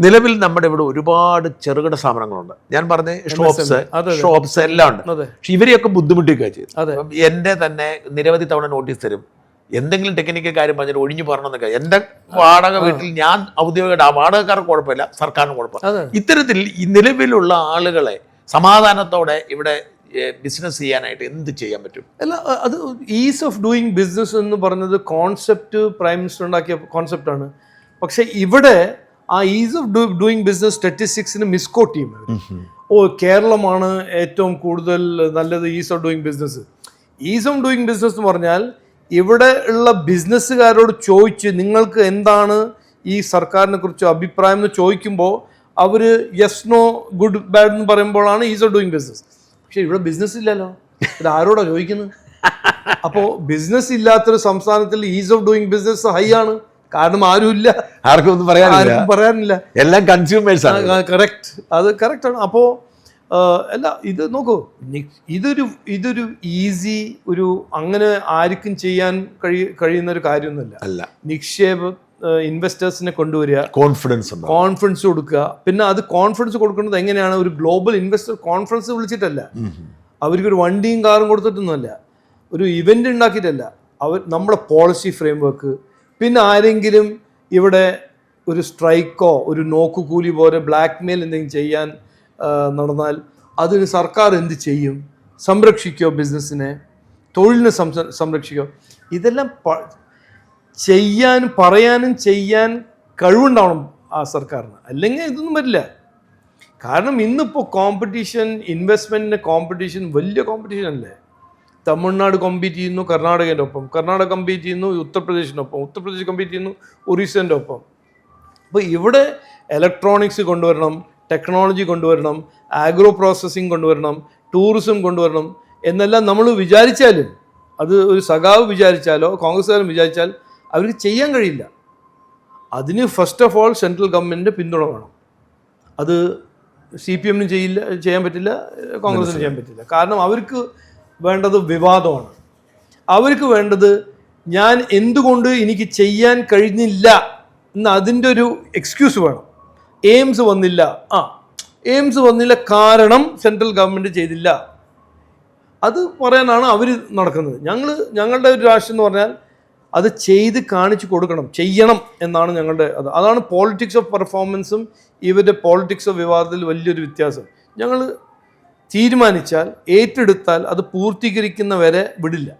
നിലവിൽ നമ്മുടെ ഇവിടെ ഒരുപാട് ചെറുകിട സ്ഥാപനങ്ങളുണ്ട്. ഞാൻ പറഞ്ഞ ഷോപ്സ് എല്ലാം ഉണ്ട്. പക്ഷെ ഇവരെയൊക്കെ ബുദ്ധിമുട്ടിക്കുക ചെയ്തു. എൻ്റെ തന്നെ നിരവധി തവണ നോട്ടീസ് തരും. എന്തെങ്കിലും ടെക്നിക്കൽ കാര്യം പറഞ്ഞാൽ ഒഴിഞ്ഞു പറയണമെന്നൊക്കെ. എൻ്റെ വാടക വീട്ടിൽ ഞാൻ ഔദ്യോഗിക വാടകക്കാർക്ക് കുഴപ്പമില്ല, സർക്കാരിന് കുഴപ്പമില്ല. ഇത്തരത്തിൽ ഈ നിലവിലുള്ള ആളുകളെ സമാധാനത്തോടെ ഇവിടെ ബിസിനസ് ചെയ്യാനായിട്ട് എന്ത് ചെയ്യാൻ പറ്റും? അല്ല, അത് ഈസ് ഓഫ് ഡൂയിങ് ബിസിനസ് എന്ന് പറഞ്ഞത് കോൺസെപ്റ്റ് പ്രൈം മിനിസ്റ്റർ ഉണ്ടാക്കിയ കോൺസെപ്റ്റാണ്. പക്ഷെ ഇവിടെ ആ ഈസ് ഓഫ് ഡൂയിങ് ബിസിനസ് സ്റ്റാറ്റിസ്റ്റിക്സിന് മിസ്കോട്ട് ചെയ്യും. കേരളമാണ് ഏറ്റവും കൂടുതൽ നല്ലത് ease of doing business. Ease of doing business എന്ന് പറഞ്ഞാൽ ഇവിടെ ഉള്ള ബിസിനസ്സുകാരോട് ചോദിച്ച് നിങ്ങൾക്ക് എന്താണ് ഈ സർക്കാരിനെ കുറിച്ച് അഭിപ്രായം എന്ന് ചോദിക്കുമ്പോൾ അവർ യെസ് നോ ഗുഡ് ബാഡ് എന്ന് പറയുമ്പോഴാണ് ഈസ് ഓഫ് ഡൂയിങ് ബിസിനസ്. പക്ഷെ ഇവിടെ ബിസിനസ് ഇല്ലല്ലോ, ഇത് ആരോടാ ചോദിക്കുന്നത്? അപ്പോൾ ബിസിനസ് ഇല്ലാത്തൊരു സംസ്ഥാനത്തിൽ is of doing business high ആണ്. കാരണം ആരുമില്ല, ആർക്കും ഒന്നും പറയാനില്ല, എല്ലാം കൺസ്യൂമേഴ്സ് ആണ്. കറക്റ്റ്, അത് കറക്റ്റാണ്. അപ്പോൾ അല്ല, ഇത് നോക്കൂ, ഇതൊരു ഈസി ഒരു അങ്ങനെ ആർക്കും ചെയ്യാൻ കഴിയുന്ന ഒരു കാര്യമൊന്നുമല്ല. നിക്ഷേപ ഇൻവെസ്റ്റേഴ്സിനെ കൊണ്ടുവരിക, കോൺഫിഡൻസ് കൊടുക്കുക. പിന്നെ അത് കോൺഫിഡൻസ് കൊടുക്കുന്നത് എങ്ങനെയാണ്? ഒരു ഗ്ലോബൽ ഇൻവെസ്റ്റർ കോൺഫറൻസ് വിളിച്ചിട്ടല്ല, അവർക്കൊരു വണ്ടിയും കാറും കൊടുത്തിട്ടൊന്നുമല്ല, ഒരു ഇവന്റ് ഉണ്ടാക്കിയിട്ടല്ല. നമ്മുടെ പോളിസി ഫ്രെയിംവർക്ക്, പിന്നെ ആരെങ്കിലും ഇവിടെ ഒരു സ്ട്രൈക്കോ ഒരു നോക്കുകൂലി പോലെ ബ്ലാക്ക് മെയിൽ എന്തെങ്കിലും ചെയ്യാൻ നടന്നാൽ അതിന് സർക്കാർ എന്ത് ചെയ്യും? സംരക്ഷിക്കോ ബിസിനസ്സിനെ, തൊഴിലിനെ സംരക്ഷിക്കോ? ഇതെല്ലാം പറയാനും ചെയ്യാൻ കഴിവുണ്ടാവണം ആ സർക്കാരിന്, അല്ലെങ്കിൽ ഇതൊന്നും വരില്ല. കാരണം ഇന്നിപ്പോൾ കോമ്പറ്റീഷൻ, ഇൻവെസ്റ്റ്മെൻറ്റിൻ്റെ കോമ്പറ്റീഷൻ വലിയ കോമ്പറ്റീഷൻ അല്ലേ. തമിഴ്നാട് കമ്പീറ്റ് ചെയ്യുന്നു കർണാടകേൻ്റെ ഒപ്പം, കർണാടക കമ്പീറ്റ് ചെയ്യുന്നു ഉത്തർപ്രദേശിൻ്റെ ഒപ്പം, ഉത്തർപ്രദേശ് കമ്പീറ്റ് ചെയ്യുന്നു ഒറീസേൻ്റെ ഒപ്പം. അപ്പോൾ ഇവിടെ ഇലക്ട്രോണിക്സ് കൊണ്ടുവരണം, ടെക്നോളജി കൊണ്ടുവരണം, ആഗ്രോ പ്രോസസ്സിങ് കൊണ്ടുവരണം, ടൂറിസം കൊണ്ടുവരണം എന്നെല്ലാം നമ്മൾ വിചാരിച്ചാലും, അത് ഒരു സഖാവ് വിചാരിച്ചാലോ കോൺഗ്രസ്സുകാരൻ വിചാരിച്ചാൽ അവർക്ക് ചെയ്യാൻ കഴിയില്ല. അതിന് ഫസ്റ്റ് ഓഫ് ഓൾ സെൻട്രൽ ഗവൺമെൻറ്റിൻ്റെ പിന്തുണ വേണം. അത് CPM ചെയ്യാൻ പറ്റില്ല, കോൺഗ്രസ്സിന് ചെയ്യാൻ പറ്റില്ല. കാരണം അവർക്ക് വേണ്ടത് വിവാദമാണ്. അവർക്ക് വേണ്ടത് ഞാൻ എന്തുകൊണ്ട് എനിക്ക് ചെയ്യാൻ കഴിഞ്ഞില്ല എന്ന് അതിൻ്റെ ഒരു എക്സ്ക്യൂസ് വേണം. എയിംസ് വന്നില്ല, എയിംസ് വന്നില്ല കാരണം സെൻട്രൽ ഗവൺമെൻറ് ചെയ്തില്ല, അത് പറയാനാണ് അവർ നടക്കുന്നത്. ഞങ്ങളുടെ ഒരു രാഷ്ട്രീയം എന്ന് പറഞ്ഞാൽ അത് ചെയ്ത് കാണിച്ചു കൊടുക്കണം, ചെയ്യണം എന്നാണ് ഞങ്ങളുടെ അതാണ് പോളിറ്റിക്സ് ഓഫ് പെർഫോമൻസും ഇവരുടെ പോളിറ്റിക്സ് ഓഫ് വിവാദത്തിൽ വലിയൊരു വ്യത്യാസം. ഞങ്ങൾ തീരുമാനിച്ചാൽ, ഏറ്റെടുത്താൽ അത് പൂർത്തീകരിക്കുന്നവരെ വിടില്ല.